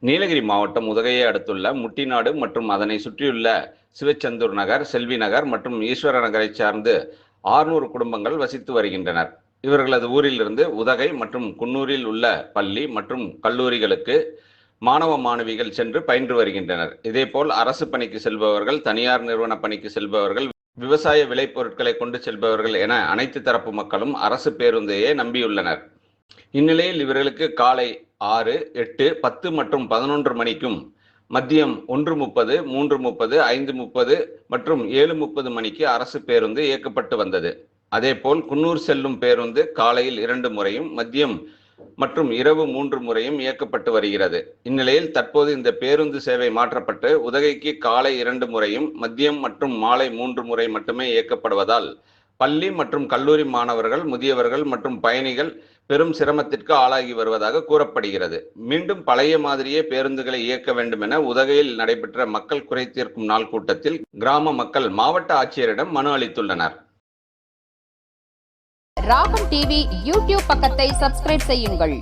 நீலகிரி மாவட்டம் உதகையை அடுத்துள்ள முட்டிநாடு மற்றும் அதனை சுற்றியுள்ள சிவச்சந்தூர் நகர், செல்வி நகர் மற்றும் ஈஸ்வர நகரை சார்ந்து 600 குடும்பங்கள் வசித்து வருகின்றனர். இவர்களது ஊரிலிருந்து உதகை மற்றும் குன்னூரில் உள்ள பள்ளி மற்றும் கல்லூரிகளுக்கு மாணவ மாணவிகள் சென்று பயின்று வருகின்றனர். இதேபோல் அரசு பணிக்கு செல்பவர்கள், தனியார் நிறுவன பணிக்கு செல்பவர்கள், விவசாய விளைபொருட்களை கொண்டு செல்பவர்கள் என அனைத்து தரப்பு மக்களும் அரசு பேருந்தையே நம்பியுள்ளனர். இந்நிலையில் இவர்களுக்கு காலை 6, 8, 10 மற்றும் 11 மணிக்கும், மதியம் 1:30, 3:30, 5:30 மற்றும் 7:30 மணிக்கு அரசு பேருந்து இயக்கப்பட்டு வந்தது. அதேபோல் குன்னூர் செல்லும் பேருந்து காலையில் 2 முறையும், மதியம் மற்றும் இரவு 3 முறையும் இயக்கப்பட்டு வருகிறது. இந்நிலையில் தற்போது இந்த பேருந்து சேவை மாற்றப்பட்டு உதகைக்கு காலை 2 முறையும், மதியம் மற்றும் மாலை 3 முறை மட்டுமே இயக்கப்படுவதால் பள்ளி மற்றும் கல்லூரி மாணவர்கள், முதியவர்கள் மற்றும் பயணிகள் பெரும் சிரமத்திற்கு ஆளாகி வருவதாக கூறப்படுகிறது. மீண்டும் பழைய மாதிரியே பேருந்துகளை இயக்க வேண்டும் என உதகையில் நடைபெற்ற மக்கள் குறை தீர்க்கும் நாள் கூட்டத்தில் கிராம மக்கள் மாவட்ட ஆட்சியரிடம் மனு அளித்துள்ளனர். ராகம் டிவி யூடியூப் பக்கத்தை சப்ஸ்கிரைப் செய்யுங்கள்.